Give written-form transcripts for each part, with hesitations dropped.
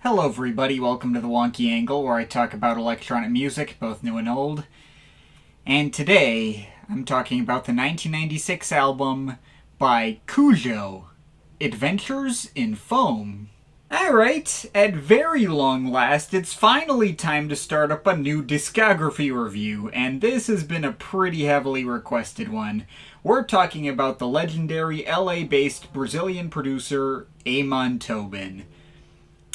Hello everybody, welcome to the Wonky Angle, where I talk about electronic music, both new and old. And today, I'm talking about the 1996 album by Cujo, Adventures in Foam. Alright, at very long last, it's finally time to start up a new discography review, and this has been a pretty heavily requested one. We're talking about the legendary LA-based Brazilian producer Amon Tobin.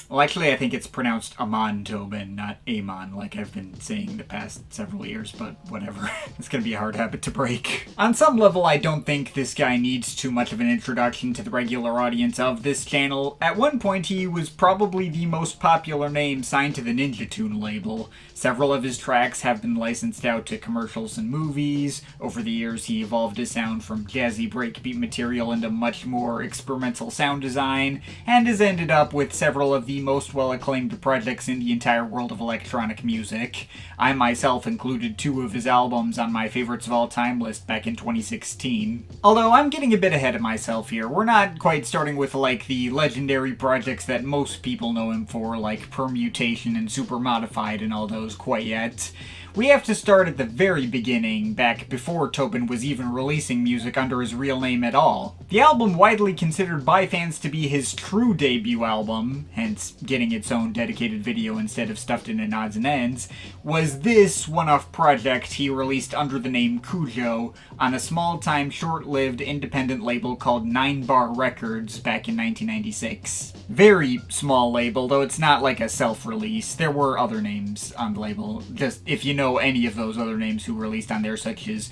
Well, actually, I think it's pronounced Amon Tobin, not Amon, like I've been saying the past several years, but whatever. It's gonna be a hard habit to break. On some level, I don't think this guy needs too much of an introduction to the regular audience of this channel. At one point, he was probably the most popular name signed to the Ninja Tune label. Several of his tracks have been licensed out to commercials and movies. Over the years, he evolved his sound from jazzy breakbeat material into much more experimental sound design, and has ended up with several of the most well-acclaimed projects in the entire world of electronic music. I myself included 2 of his albums on my favorites of all time list back in 2016. Although I'm getting a bit ahead of myself here. We're not quite starting with like the legendary projects that most people know him for, like Permutation and Super Modified and all those, quite yet. We have to start at the very beginning, back before Tobin was even releasing music under his real name at all. The album, widely considered by fans to be his true debut album, hence getting its own dedicated video instead of stuffed in odds and ends, was this one-off project he released under the name Cujo on a small-time, short-lived independent label called 9 Bar Records back in 1996. Very small label, though it's not like a self-release. There were other names on the label, just if you know any of those other names who released on there, such as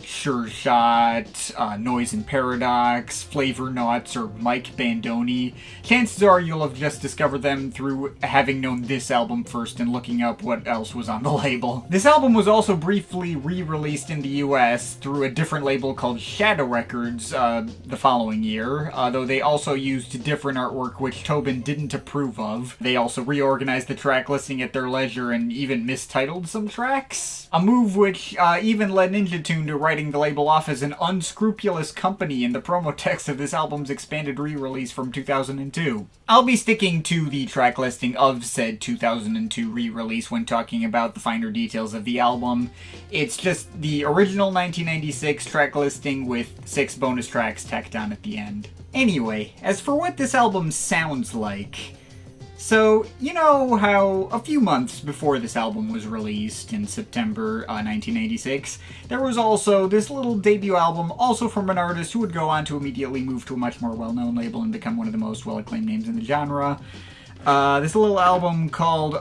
Sure Shot, Noise and Paradox, Flavor Nuts, or Mike Bandoni. Chances are you'll have just discovered them through having known this album first and looking up what else was on the label. This album was also briefly re-released in the US through a different label called Shadow Records the following year, though they also used different artwork which Tobin didn't approve of. They also reorganized the track listing at their leisure and even mistitled some tracks. A move which even led Ninja Tune to writing the label off as an unscrupulous company in the promo text of this album's expanded re-release from 2002. I'll be sticking to the track listing of said 2002 re-release when talking about the finer details of the album. It's just the original 1996 track listing with 6 bonus tracks tacked on at the end. Anyway, as for what this album sounds like, so, you know how a few months before this album was released in September 1986, there was also this little debut album, also from an artist who would go on to immediately move to a much more well-known label and become one of the most well-acclaimed names in the genre. This little album called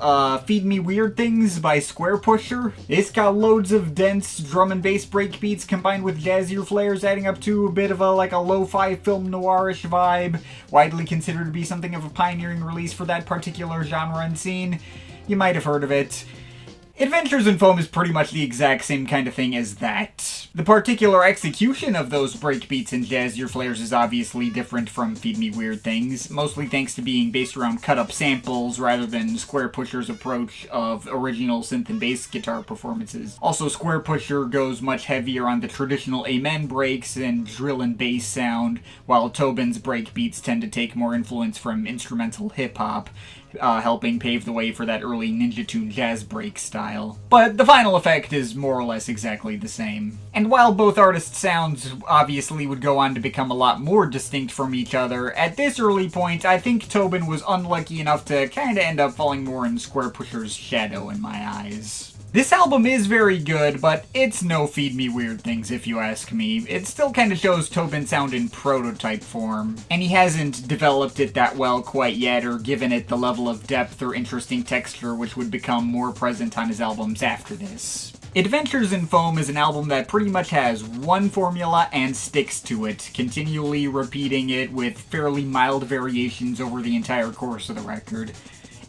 Feed Me Weird Things by Square Pusher. It's got loads of dense drum and bass breakbeats combined with jazzier flares, adding up to a bit of a lo-fi film noirish vibe. Widely considered to be something of a pioneering release for that particular genre and scene. You might have heard of it. Adventures in Foam is pretty much the exact same kind of thing as that. The particular execution of those breakbeats and jazzier flares is obviously different from Feed Me Weird Things, mostly thanks to being based around cut-up samples rather than Square Pusher's approach of original synth and bass guitar performances. Also, Square Pusher goes much heavier on the traditional amen breaks and drill and bass sound, while Tobin's breakbeats tend to take more influence from instrumental hip-hop, helping pave the way for that early Ninja Tune jazz break style. But the final effect is more or less exactly the same. And while both artists' sounds obviously would go on to become a lot more distinct from each other, at this early point I think Tobin was unlucky enough to kinda end up falling more in Square Pusher's shadow in my eyes. This album is very good, but it's no Feed Me Weird Things if you ask me. It still kind of shows Tobin's sound in prototype form, and he hasn't developed it that well quite yet or given it the level of depth or interesting texture which would become more present on his albums after this. Adventures in Foam is an album that pretty much has one formula and sticks to it, continually repeating it with fairly mild variations over the entire course of the record.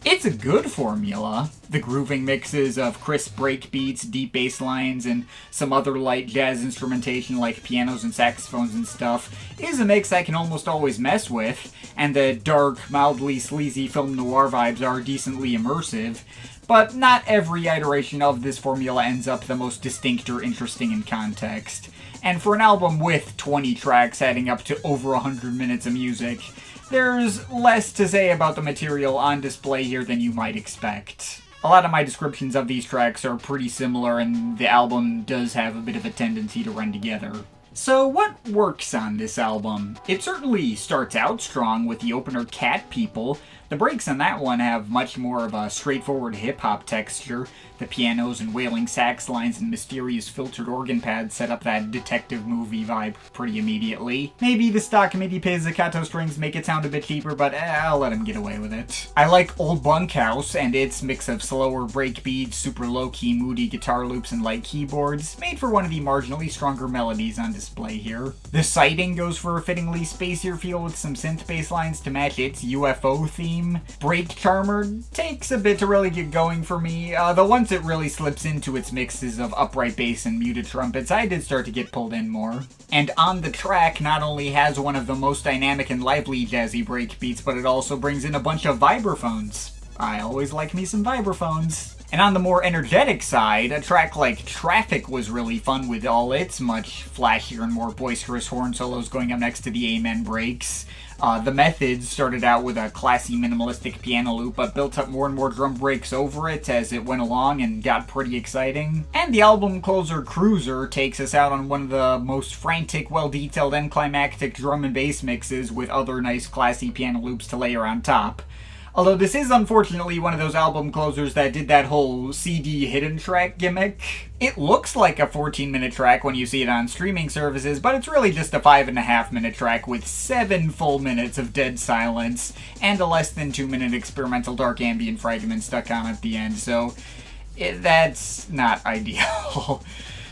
It's a good formula. The grooving mixes of crisp breakbeats, deep bass lines, and some other light jazz instrumentation like pianos and saxophones and stuff is a mix I can almost always mess with, and the dark, mildly sleazy film noir vibes are decently immersive. but not every iteration of this formula ends up the most distinct or interesting in context. And for an album with 20 tracks adding up to over 100 minutes of music, there's less to say about the material on display here than you might expect. A lot of my descriptions of these tracks are pretty similar, and the album does have a bit of a tendency to run together. So what works on this album? It certainly starts out strong with the opener Cat People. The breaks on that one have much more of a straightforward hip-hop texture. The pianos and wailing sax lines and mysterious filtered organ pads set up that detective movie vibe pretty immediately. Maybe the stock MIDI pizzicato strings make it sound a bit cheaper, but I'll let him get away with it. I like Old Bunkhouse and its mix of slower breakbeats, super low-key moody guitar loops, and light keyboards, made for one of the marginally stronger melodies on display here. The Sighting goes for a fittingly spacier feel with some synth bass lines to match its UFO theme. Break Charmer takes a bit to really get going for me, though once it really slips into its mixes of upright bass and muted trumpets, I did start to get pulled in more. And On the Track not only has one of the most dynamic and lively jazzy break beats, but it also brings in a bunch of vibraphones. I always like me some vibraphones. And on the more energetic side, a track like Traffic was really fun with all its much flashier and more boisterous horn solos going up next to the Amen breaks. The Methods started out with a classy minimalistic piano loop, but built up more and more drum breaks over it as it went along and got pretty exciting. And the album closer Cruiser takes us out on one of the most frantic, well-detailed and climactic drum and bass mixes with other nice classy piano loops to layer on top. Although this is unfortunately one of those album closers that did that whole CD hidden track gimmick. It looks like a 14-minute track when you see it on streaming services, but it's really just a 5.5-minute track with 7 full minutes of dead silence and a less than 2-minute experimental dark ambient fragment stuck on at the end, so that's not ideal.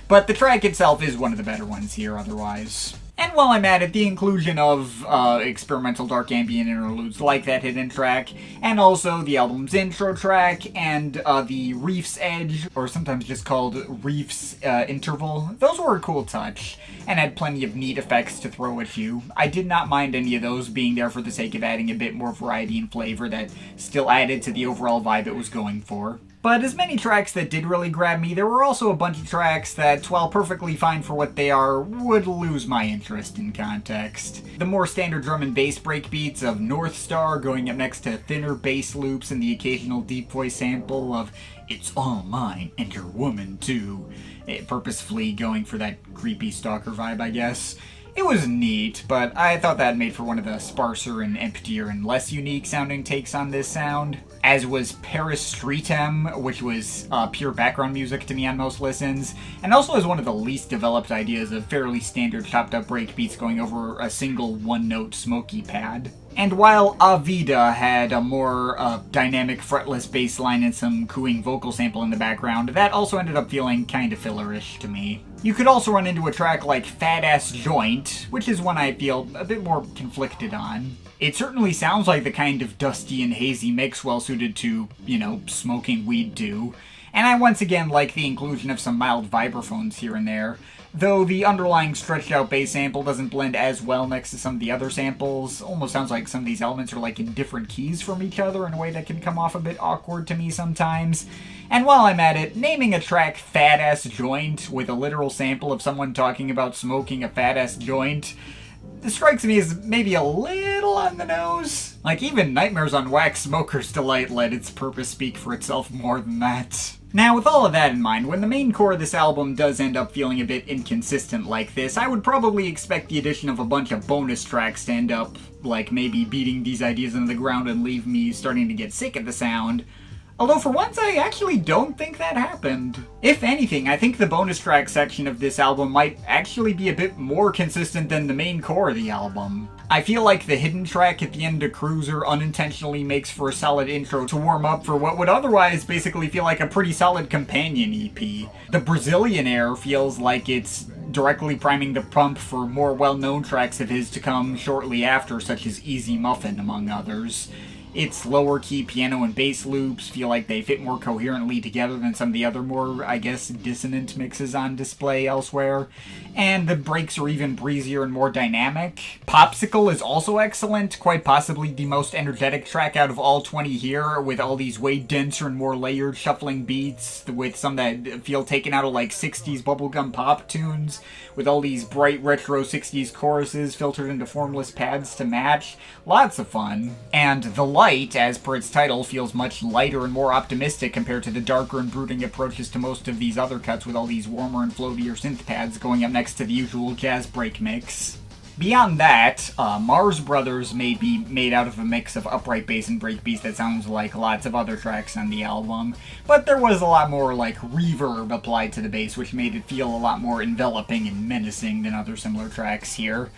But the track itself is one of the better ones here otherwise. And while I'm at it, the inclusion of experimental dark ambient interludes like that hidden track, and also the album's intro track, and the Reef's Edge, or sometimes just called Reef's Interval, those were a cool touch, and had plenty of neat effects to throw at you. I did not mind any of those being there for the sake of adding a bit more variety and flavor that still added to the overall vibe it was going for. But as many tracks that did really grab me, there were also a bunch of tracks that, while perfectly fine for what they are, would lose my interest in context. The more standard drum and bass breakbeats of North Star going up next to thinner bass loops and the occasional deep voice sample of It's All Mine and Your Woman Too, purposefully going for that creepy stalker vibe, I guess. It was neat, but I thought that made for one of the sparser and emptier and less unique sounding takes on this sound. As was Paris Streetem, which was pure background music to me on most listens, and also has one of the least developed ideas of fairly standard chopped up breakbeats going over a single one-note smoky pad. And while Avida had a more dynamic fretless bass line and some cooing vocal sample in the background, that also ended up feeling kind of fillerish to me. You could also run into a track like Fat Ass Joint, which is one I feel a bit more conflicted on. It certainly sounds like the kind of dusty and hazy mix well suited to, smoking weed to. And I once again like the inclusion of some mild vibraphones here and there, though the underlying stretched out bass sample doesn't blend as well next to some of the other samples. Almost sounds like some of these elements are like in different keys from each other in a way that can come off a bit awkward to me sometimes. And while I'm at it, naming a track Fat Ass Joint with a literal sample of someone talking about smoking a fat ass joint, this strikes me as maybe a little on the nose. Like, even Nightmares on Wax Smoker's Delight let its purpose speak for itself more than that. Now, with all of that in mind, when the main core of this album does end up feeling a bit inconsistent like this, I would probably expect the addition of a bunch of bonus tracks to end up, like, maybe beating these ideas into the ground and leave me starting to get sick of the sound. Although for once, I actually don't think that happened. If anything, I think the bonus track section of this album might actually be a bit more consistent than the main core of the album. I feel like the hidden track at the end of Cruiser unintentionally makes for a solid intro to warm up for what would otherwise basically feel like a pretty solid companion EP. The Brazilian Air feels like it's directly priming the pump for more well-known tracks of his to come shortly after, such as Easy Muffin, among others. Its lower key piano and bass loops feel like they fit more coherently together than some of the other more, I guess, dissonant mixes on display elsewhere. And the breaks are even breezier and more dynamic. Popsicle is also excellent, quite possibly the most energetic track out of all 20 here, with all these way denser and more layered shuffling beats, with some that feel taken out of like 60s bubblegum pop tunes, with all these bright retro 60s choruses filtered into formless pads to match. Lots of fun. And the light, as per its title, feels much lighter and more optimistic compared to the darker and brooding approaches to most of these other cuts, with all these warmer and floatier synth pads going up next to the usual jazz break mix. Beyond that, Mars Brothers may be made out of a mix of upright bass and breakbeats that sounds like lots of other tracks on the album, but there was a lot more like reverb applied to the bass, which made it feel a lot more enveloping and menacing than other similar tracks here.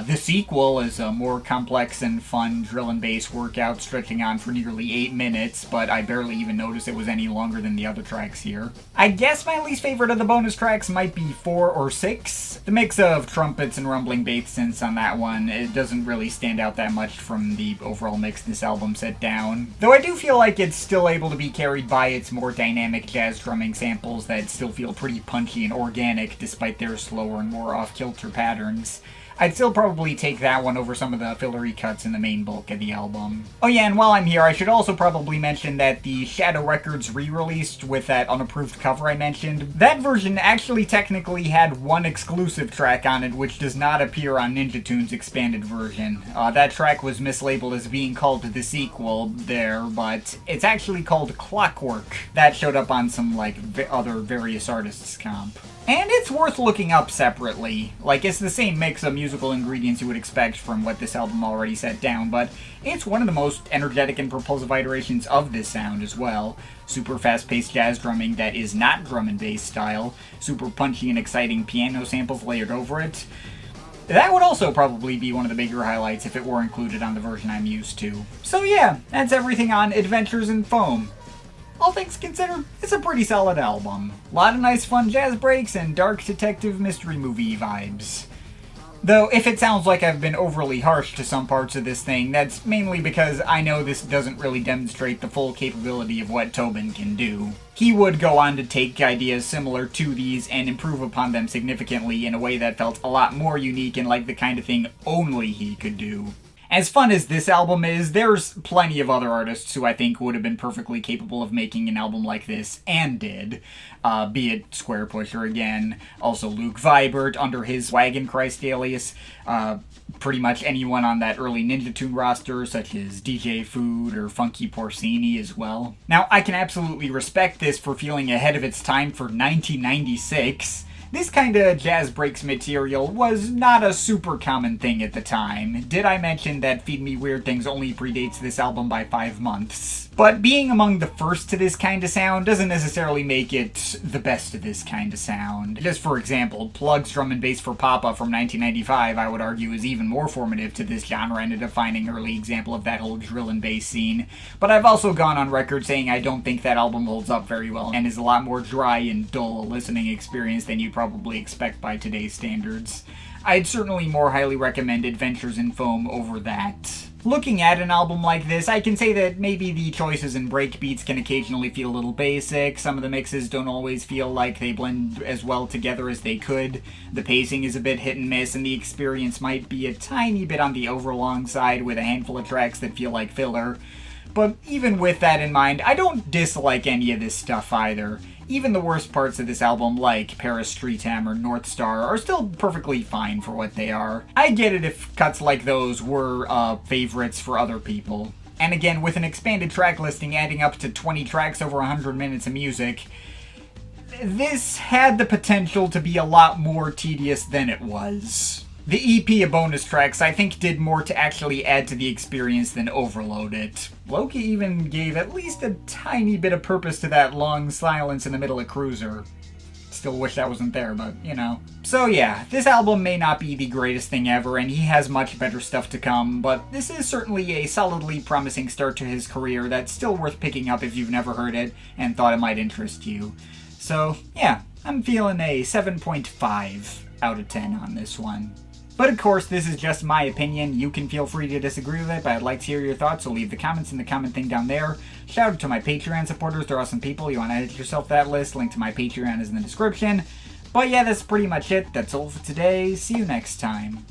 The sequel is a more complex and fun drill and bass workout stretching on for nearly 8 minutes, but I barely even noticed it was any longer than the other tracks here. I guess my least favorite of the bonus tracks might be 4 or 6. The mix of trumpets and rumbling bass synths on that one, it doesn't really stand out that much from the overall mix this album set down. Though I do feel like it's still able to be carried by its more dynamic jazz drumming samples that still feel pretty punchy and organic despite their slower and more off-kilter patterns. I'd still probably take that one over some of the fillery cuts in the main bulk of the album. Oh yeah, and while I'm here, I should also probably mention that the Shadow Records re-released with that unapproved cover I mentioned, that version actually technically had one exclusive track on it which does not appear on Ninja Tune's expanded version. That track was mislabeled as being called the sequel there, but it's actually called Clockwork. That showed up on some like other various artists' comp. And it's worth looking up separately. Like, it's the same mix of musical ingredients you would expect from what this album already set down, but it's one of the most energetic and propulsive iterations of this sound as well. Super fast-paced jazz drumming that is not drum and bass style, super punchy and exciting piano samples layered over it. That would also probably be one of the bigger highlights if it were included on the version I'm used to. So yeah, that's everything on Adventures in Foam. All things considered, it's a pretty solid album. A lot of nice fun jazz breaks and dark detective mystery movie vibes. Though, if it sounds like I've been overly harsh to some parts of this thing, that's mainly because I know this doesn't really demonstrate the full capability of what Tobin can do. He would go on to take ideas similar to these and improve upon them significantly in a way that felt a lot more unique and like the kind of thing only he could do. As fun as this album is, there's plenty of other artists who I think would have been perfectly capable of making an album like this, and did. Be it Square Pusher again, also Luke Vibert under his Wagon Christ alias, pretty much anyone on that early Ninja Tune roster, such as DJ Food or Funky Porcini as well. Now, I can absolutely respect this for feeling ahead of its time for 1996. This kind of jazz breaks material was not a super common thing at the time. Did I mention that Feed Me Weird Things only predates this album by 5 months? But being among the first to this kind of sound doesn't necessarily make it the best of this kind of sound. Just for example, Plug's Drum and Bass for Papa from 1995 I would argue is even more formative to this genre and a defining early example of that whole drill and bass scene. But I've also gone on record saying I don't think that album holds up very well and is a lot more dry and dull a listening experience than you'd probably expect by today's standards. I'd certainly more highly recommend Adventures in Foam over that. Looking at an album like this, I can say that maybe the choices and breakbeats can occasionally feel a little basic, some of the mixes don't always feel like they blend as well together as they could, the pacing is a bit hit and miss, and the experience might be a tiny bit on the overlong side with a handful of tracks that feel like filler. But even with that in mind, I don't dislike any of this stuff either. Even the worst parts of this album, like Paris Streetham or North Star, are still perfectly fine for what they are. I get it if cuts like those were favorites for other people. And again, with an expanded track listing adding up to 20 tracks over 100 minutes of music, this had the potential to be a lot more tedious than it was. The EP of bonus tracks, I think, did more to actually add to the experience than overload it. Loki even gave at least a tiny bit of purpose to that long silence in the middle of Cruiser. Still wish that wasn't there, but, you know. So yeah, this album may not be the greatest thing ever, and he has much better stuff to come, but this is certainly a solidly promising start to his career that's still worth picking up if you've never heard it and thought it might interest you. So, yeah, I'm feeling a 7.5 out of 10 on this one. But of course, this is just my opinion. You can feel free to disagree with it, but I'd like to hear your thoughts, so leave the comments in the comment thing down there. Shout out to my Patreon supporters. They're awesome people. You want to add yourself to that list, link to my Patreon is in the description. But yeah, that's pretty much it. That's all for today. See you next time.